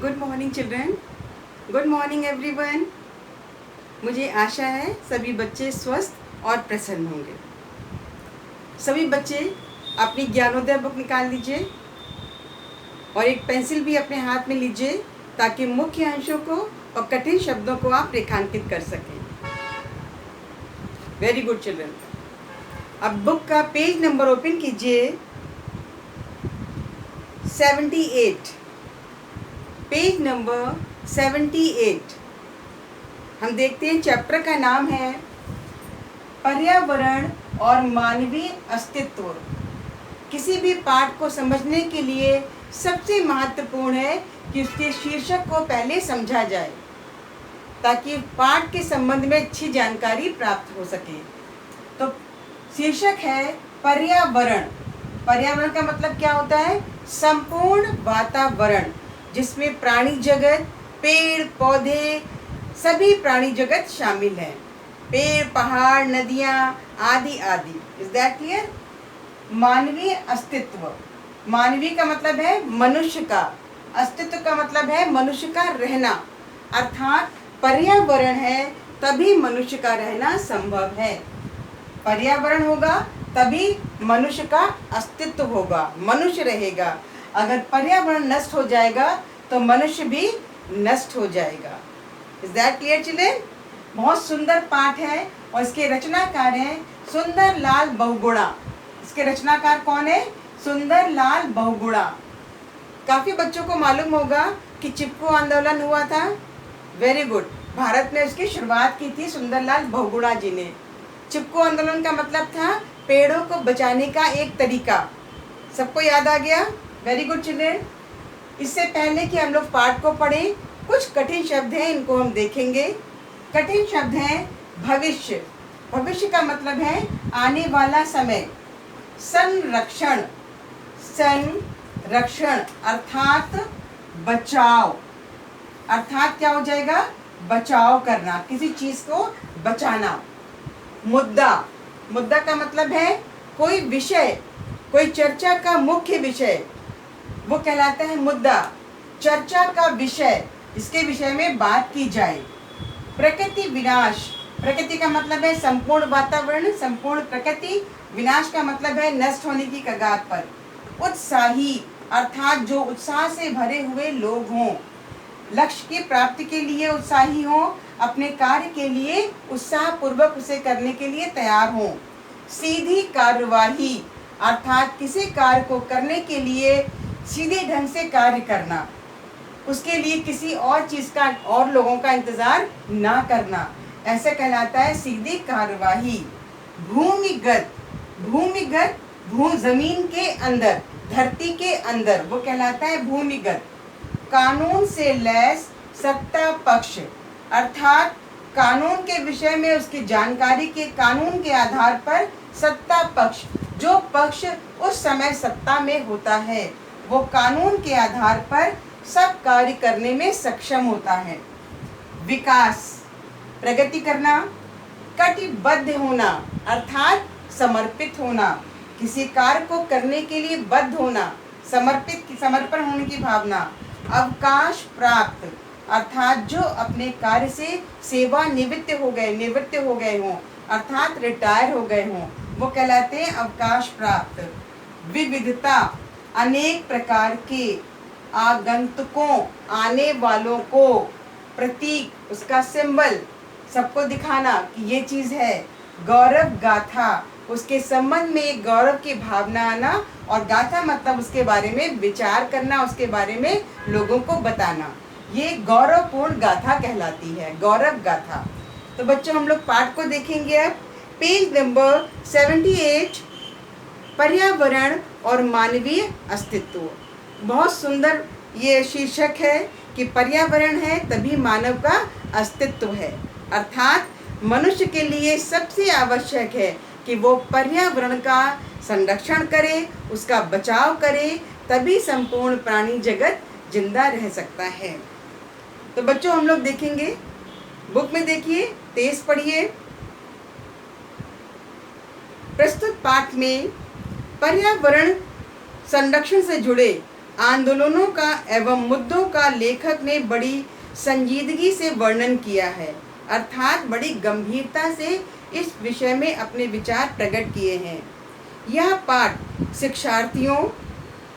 Good morning children, good morning everyone. मुझे आशा है सभी बच्चे स्वस्थ और प्रसन्न होंगे। सभी बच्चे अपनी ज्ञानोदय बुक निकाल लीजिए और एक पेंसिल भी अपने हाथ में लीजिए ताकि मुख्य अंशों को और कठिन शब्दों को आप रेखांकित कर सकें। Very good children. अब बुक का पेज नंबर ओपन कीजिए 78। Page number 78। हम देखते हैं चैप्टर का नाम है पर्यावरण और मानवीय अस्तित्व। किसी भी पाठ को समझने के लिए सबसे महत्वपूर्ण है कि उसके शीर्षक को पहले समझा जाए ताकि पाठ के संबंध में अच्छी जानकारी प्राप्त हो सके। तो शीर्षक है पर्यावरण। पर्यावरण का मतलब क्या होता है? संपूर्ण वातावरण जिसमें प्राणी जगत, पेड़ पौधे, सभी प्राणी जगत शामिल है। पेड़, पहाड़, नदियाँ आदि आदि। Is that clear? मानवीय अस्तित्व। मानवीय का मतलब है मनुष्य का, अस्तित्व का मतलब है मनुष्य का रहना। अर्थात पर्यावरण है तभी मनुष्य का रहना संभव है। पर्यावरण होगा तभी मनुष्य का अस्तित्व होगा, मनुष्य रहेगा। अगर पर्यावरण नष्ट हो जाएगा तो मनुष्य भी नष्ट हो जाएगा। Is that clear children? बहुत सुंदर पाठ है और इसके रचनाकार हैं सुंदरलाल बहुगुणा। इसके रचनाकार कौन है? सुंदरलाल बहुगुणा। काफी बच्चों को मालूम होगा कि चिपको आंदोलन हुआ था। Very good. भारत में उसकी शुरुआत की थी सुंदरलाल बहुगुणा जी ने। चिपको आंदोलन का मतलब था पेड़ों को बचाने का एक तरीका। सबको याद आ गया? Very good children. इससे पहले कि हम लोग पाठ को पढ़ें, कुछ कठिन शब्द हैं, इनको हम देखेंगे। कठिन शब्द हैं भविष्य। भविष्य का मतलब है आने वाला समय। संरक्षण। संरक्षण अर्थात बचाव। अर्थात क्या हो जाएगा? बचाव करना, किसी चीज को बचाना। मुद्दा। मुद्दा का मतलब है कोई विषय, कोई चर्चा का मुख्य विषय, वो कहलाता है मुद्दा। चर्चा का विषय, इसके विषय में बात की जाए। प्रकृति विनाश। प्रकृति का मतलब है संपूर्ण वातावरण, संपूर्ण प्रकृति। विनाश का मतलब है नष्ट होने की कगार पर। उत्साही अर्थात जो उत्साह से भरे हुए लोग हों, लक्ष्य की प्राप्ति के लिए उत्साही हों, अपने कार्य के लिए उत्साह पूर्वक उसे करने के लिए तैयार हों। सीधी कार्यवाही अर्थात किसी कार्य को करने के लिए सीधे ढंग से कार्य करना, उसके लिए किसी और चीज का और लोगों का इंतजार ना करना, ऐसा कहलाता है सीधी कार्यवाही। भूमिगत। भूमिगत जमीन के अंदर, धरती के अंदर, वो कहलाता है भूमिगत। कानून से लैस सत्ता पक्ष अर्थात कानून के विषय में उसकी जानकारी के कानून के आधार पर सत्ता पक्ष, जो पक्ष उस समय सत्ता में होता है, वो कानून के आधार पर सब कार्य करने में सक्षम होता है। विकास प्रगति करना। कटिबद्ध होना अर्थात समर्पित होना, किसी कार्य को करने के लिए बद्ध होना, समर्पण होने की भावना। अवकाश प्राप्त अर्थात जो अपने कार्य से निवृत्त हो गए हों अर्थात रिटायर हो गए हों, वो कहलाते हैं अवकाश प्राप्त। विविधता अनेक प्रकार के आगंतुकों, आने वालों को, प्रतीक उसका सिंबल, सबको दिखाना कि ये चीज है। गौरव गाथा उसके संबंध में एक गौरव की भावना आना, और गाथा मतलब उसके बारे में विचार करना, उसके बारे में लोगों को बताना, ये गौरवपूर्ण गाथा कहलाती है, गौरव गाथा। तो बच्चों हम लोग पाठ को देखेंगे अब। पेज नंबर 78 पर्यावरण और मानवीय अस्तित्व। बहुत सुंदर ये शीर्षक है कि पर्यावरण है तभी मानव का अस्तित्व है। अर्थात मनुष्य के लिए सबसे आवश्यक है कि वो पर्यावरण का संरक्षण करे, उसका बचाव करे, तभी संपूर्ण प्राणी जगत जिंदा रह सकता है। तो बच्चों हम लोग देखेंगे, बुक में देखिए, तेज पढ़िए। प्रस्तुत पाठ में पर्यावरण संरक्षण से जुड़े आंदोलनों का एवं मुद्दों का लेखक ने बड़ी संजीदगी से वर्णन किया है, अर्थात बड़ी गंभीरता से इस विषय में अपने विचार प्रकट किए हैं। यह पाठ शिक्षार्थियों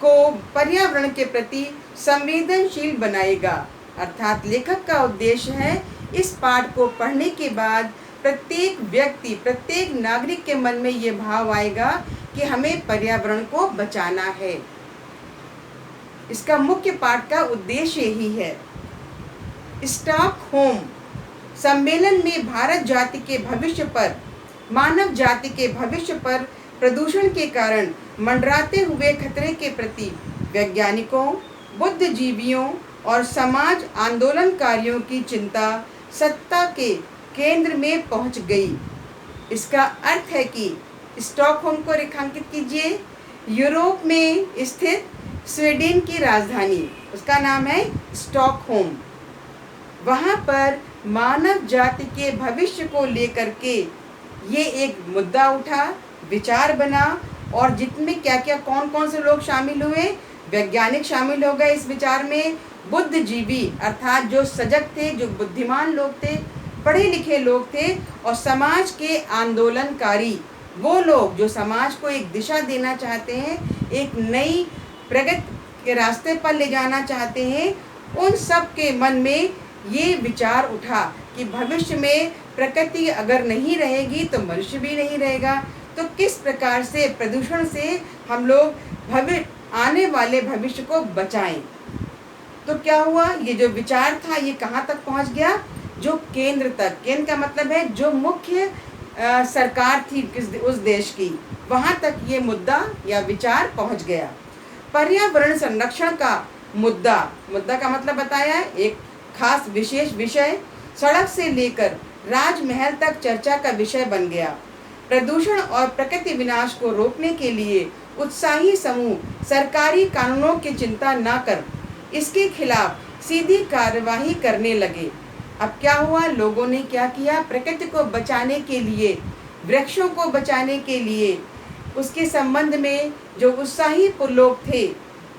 को पर्यावरण के प्रति संवेदनशील बनाएगा, अर्थात लेखक का उद्देश्य है इस पाठ को पढ़ने के बाद प्रत्येक व्यक्ति, प्रत्येक नागरिक के मन में ये भाव आएगा कि हमें पर्यावरण को बचाना है। इसका मुख्य पाठ का उद्देश्य यही है। स्टॉकहोम सम्मेलन में भारत जाति के भविष्य पर, मानव जाति के भविष्य पर प्रदूषण के कारण मंडराते हुए खतरे के प्रति वैज्ञानिकों, बुद्धिजीवियों और समाज आंदोलनकारियों की चिंता सत्ता के केंद्र में पहुंच गई। इसका अर्थ है कि स्टॉकहोम को रेखांकित कीजिए। यूरोप में स्थित स्वीडन की राजधानी, उसका नाम है स्टॉकहोम। वहाँ पर मानव जाति के भविष्य को लेकर के ये एक मुद्दा उठा, विचार बना, और जितने क्या क्या कौन कौन से लोग शामिल हुए, वैज्ञानिक शामिल हो गए इस विचार में, बुद्धिजीवी अर्थात जो सजग थे, जो बुद्धिमान लोग थे, पढ़े लिखे लोग थे, और समाज के आंदोलनकारी, वो लोग जो समाज को एक दिशा देना चाहते हैं, एक नई प्रगति के रास्ते पर ले जाना चाहते हैं, उन सब के मन में ये विचार उठा कि भविष्य में प्रकृति अगर नहीं रहेगी तो मनुष्य भी नहीं रहेगा, तो किस प्रकार से प्रदूषण से हम लोग आने वाले भविष्य को बचाएं। तो क्या हुआ, ये जो विचार था ये कहाँ तक पहुँच गया, जो केंद्र तक। केंद्र का मतलब है जो मुख्य सरकार थी उस देश की, वहाँ तक ये मुद्दा या विचार पहुँच गया। पर्यावरण संरक्षण का मुद्दा का मतलब बताया है, एक खास विशेष विषय सड़क से लेकर राजमहल तक चर्चा का विषय बन गया। प्रदूषण और प्रकृति विनाश को रोकने के लिए उत्साही समूह सरकारी कानूनों की चिंता न कर इसके खिलाफ सीधी कार्यवाही करने लगे। अब क्या हुआ, लोगों ने क्या किया, प्रकृति को बचाने के लिए, वृक्षों को बचाने के लिए, उसके संबंध में जो उत्साही लोग थे,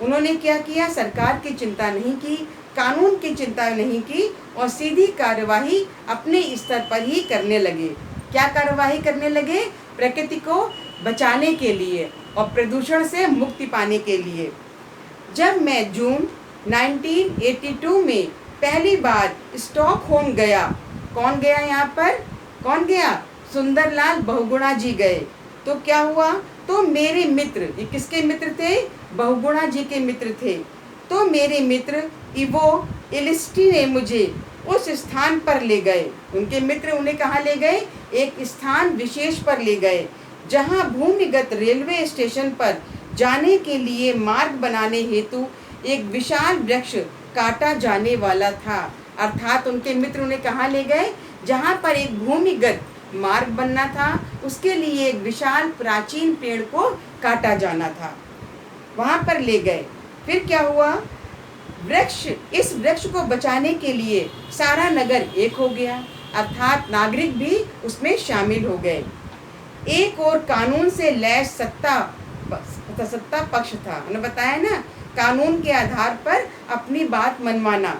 उन्होंने क्या किया, सरकार की चिंता नहीं की, कानून की चिंता नहीं की, और सीधी कार्यवाही अपने स्तर पर ही करने लगे। क्या कार्यवाही करने लगे, प्रकृति को बचाने के लिए और प्रदूषण से मुक्ति पाने के लिए। जब मैं जून 1982 में पहली बार स्टॉकहोम गया, कौन गया यहाँ पर, कौन गया, सुंदरलाल बहुगुणा जी गए। तो क्या हुआ, तो मेरे मित्र, ये किसके मित्र थे, बहुगुणा जी के मित्र थे। तो मेरे मित्र इवो इलिस्टी ने मुझे उस स्थान पर ले गए। उनके मित्र उन्हें कहाँ ले गए, एक स्थान विशेष पर ले गए जहाँ भूमिगत रेलवे स्टेशन पर जाने के लिए मार्ग बनाने हेतु एक विशाल वृक्ष काटा जाने वाला था। अर्थात उनके मित्र उन्हें कहाँ ले गए, जहाँ पर एक भूमिगत मार्ग बनना था, उसके लिए एक विशाल प्राचीन पेड़ को काटा जाना था, वहाँ पर ले गए। फिर क्या हुआ, इस वृक्ष को बचाने के लिए सारा नगर एक हो गया, अर्थात नागरिक भी उसमें शामिल हो गए। एक और कानून से लैस सत्ता पक्ष था, मैंने बताया ना, कानून के आधार पर अपनी बात मनवाना,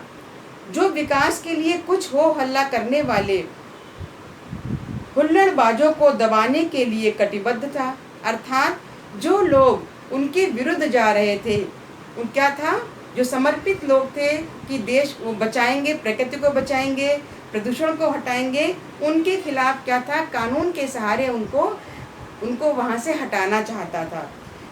जो विकास के लिए कुछ हो हल्ला करने वाले हुल्लड़बाजों को दबाने के लिए कटिबद्ध था। अर्थात जो लोग उनके विरुद्ध जा रहे थे, उन क्या था, जो समर्पित लोग थे कि देश को बचाएंगे, प्रकृति को बचाएंगे, प्रदूषण को हटाएंगे, उनके खिलाफ क्या था, कानून के सहारे उनको वहाँ से हटाना चाहता था।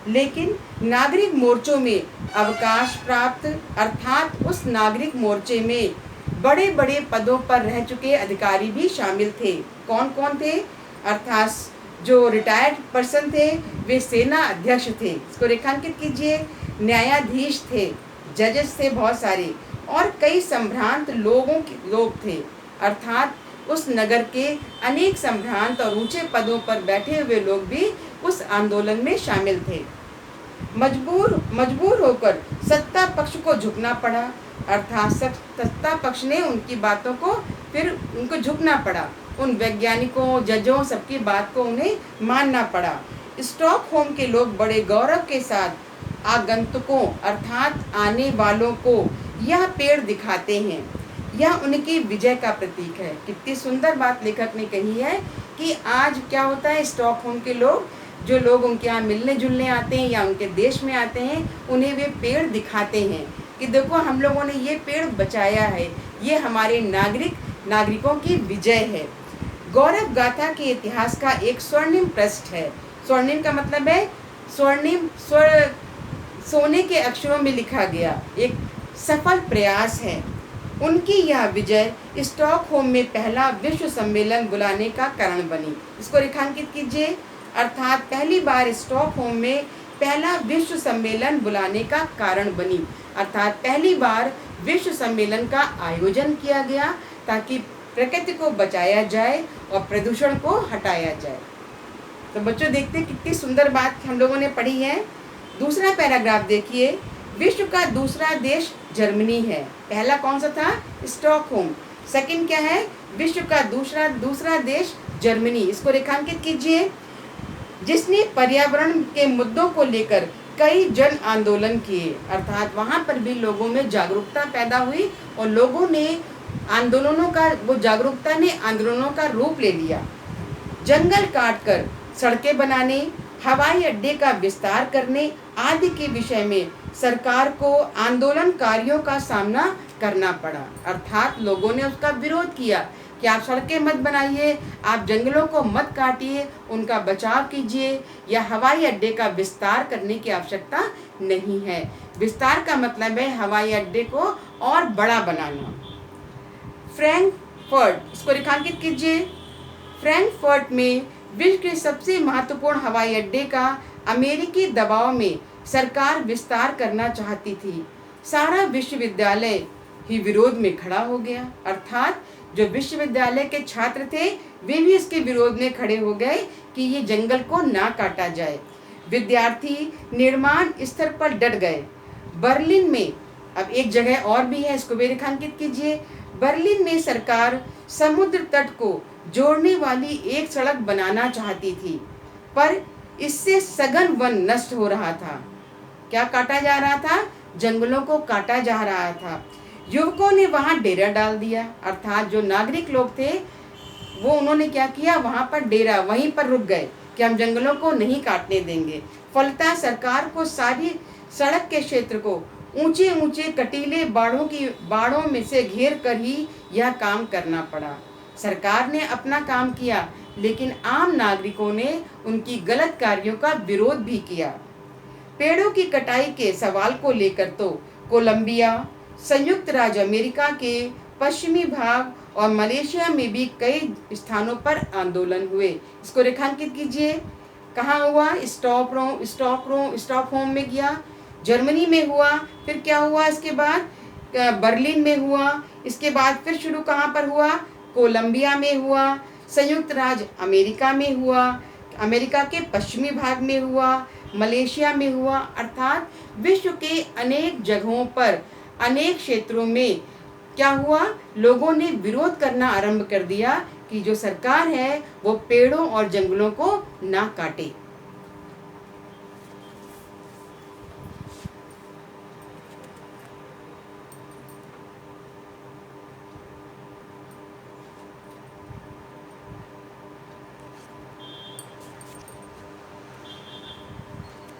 लेकिन नागरिक मोर्चों में अवकाश प्राप्त, अर्थात उस नागरिक मोर्चे में बड़े बड़े पदों पर रह चुके अधिकारी भी शामिल थे। कौन कौन थे, अर्थात जो रिटायर्ड पर्सन थे वे सेना अध्यक्ष थे, इसको रेखांकित कीजिए, न्यायाधीश थे, जजेस थे बहुत सारे, और कई संभ्रांत लोग थे। अर्थात उस नगर के अनेक संभ्रांत और ऊंचे पदों पर बैठे हुए लोग भी उस आंदोलन में शामिल थे। मजबूर होकर सत्ता पक्ष को झुकना पड़ा, अर्थात सत्ता पक्ष ने उनकी बातों को, फिर उनको झुकना पड़ा, उन वैज्ञानिकों, जजों, सबकी बात को उन्हें मानना पड़ा। स्टॉकहोम के लोग बड़े गौरव के साथ आगंतुकों अर्थात आने वालों को यह पेड़ दिखाते हैं। यह उनकी विजय का प्रतीक है। कितनी सुंदर बात लेखक ने कही है कि आज क्या होता है, स्टॉकहोम के लोग, जो लोग उनके यहाँ मिलने जुलने आते हैं या उनके देश में आते हैं, उन्हें वे पेड़ दिखाते हैं कि देखो हम लोगों ने ये पेड़ बचाया है, ये हमारे नागरिकों की विजय है। गौरव गाथा के इतिहास का एक स्वर्णिम पृष्ठ है। स्वर्णिम का मतलब है स्वर्णिम, सोने के अक्षरों में लिखा गया एक सफल प्रयास है। उनकी यह विजय स्टॉकहोम में पहला विश्व सम्मेलन बुलाने का कारण बनी। इसको रेखांकित कीजिए, अर्थात पहली बार स्टॉकहोम में पहला विश्व सम्मेलन बुलाने का कारण बनी, अर्थात पहली बार विश्व सम्मेलन का आयोजन किया गया ताकि प्रकृति को बचाया जाए और प्रदूषण को हटाया जाए। तो बच्चों देखते हैं कितनी सुंदर बात हम लोगों ने पढ़ी है। दूसरा पैराग्राफ देखिए, विश्व का दूसरा देश जर्मनी है। पहला कौन सा था? स्टॉकहोम। सेकंड क्या है? विश्व का दूसरा देश जर्मनी। इसको रेखांकित कीजिए। जिसने पर्यावरण के मुद्दों को लेकर कई जन आंदोलन किए, अर्थात वहाँ पर भी लोगों में जागरूकता पैदा हुई और लोगों ने जागरूकता ने आंदोलनों का रूप ले लिया। जंगल काटकर सड़कें बनाने, हवाई अड्डे का विस्तार करने आदि के विषय में सरकार को आंदोलनकारियों का सामना करना पड़ा, अर्थात लोगों ने उसका विरोध किया कि आप सड़कें मत बनाइए, आप जंगलों को मत काटिए, उनका बचाव कीजिए, या हवाई अड्डे का विस्तार करने की आवश्यकता नहीं है। विस्तार का मतलब है हवाई अड्डे को और बड़ा बनाना। फ्रैंकफर्ट, इसको रेखांकित कीजिए। फ्रैंकफर्ट में विश्व के सबसे महत्वपूर्ण हवाई अड्डे का अमेरिकी दबाव में सरकार विस्तार करना चाहती थी। सारा विश्वविद्यालय ही विरोध में खड़ा हो गया, अर्थात जो विश्वविद्यालय के छात्र थे वे भी इसके विरोध में खड़े हो गए कि ये जंगल को ना काटा जाए। विद्यार्थी निर्माण स्थल पर डट गए। बर्लिन में, अब एक जगह और भी है, इसको भी रेखांकित कीजिए। बर्लिन में सरकार समुद्र तट को जोड़ने वाली एक सड़क बनाना चाहती थी, पर इससे सघन वन नष्ट हो रहा था। क्या काटा जा रहा था? जंगलों को काटा जा रहा था। युवकों ने वहां डेरा डाल दिया, अर्थात जो नागरिक लोग थे वो उन्होंने क्या किया, वहां पर डेरा, वहीं पर रुक गए कि हम जंगलों को नहीं काटने देंगे। फलतः सरकार को सारी सड़क के क्षेत्र को ऊंचे ऊंचे कटीले बाड़ों में से घेर कर ही यह काम करना पड़ा। सरकार ने अपना काम किया, लेकिन आम नागरिकों ने उनकी गलत कार्यों का विरोध भी किया। पेड़ों की कटाई के सवाल को लेकर तो कोलंबिया, संयुक्त राज्य अमेरिका के पश्चिमी भाग और मलेशिया में भी कई स्थानों पर आंदोलन हुए। इसको रेखांकित कीजिए। कहाँ हुआ? स्टॉकहोम में किया, जर्मनी में हुआ, फिर क्या हुआ इसके बाद? बर्लिन में हुआ, इसके बाद फिर शुरू कहाँ पर हुआ? कोलंबिया में हुआ, संयुक्त राज्य अमेरिका में हुआ, अमेरिका के पश्चिमी भाग में हुआ, मलेशिया में हुआ, अर्थात विश्व के अनेक जगहों पर, अनेक क्षेत्रों में क्या हुआ? लोगों ने विरोध करना आरंभ कर दिया कि जो सरकार है वो पेड़ों और जंगलों को ना काटे।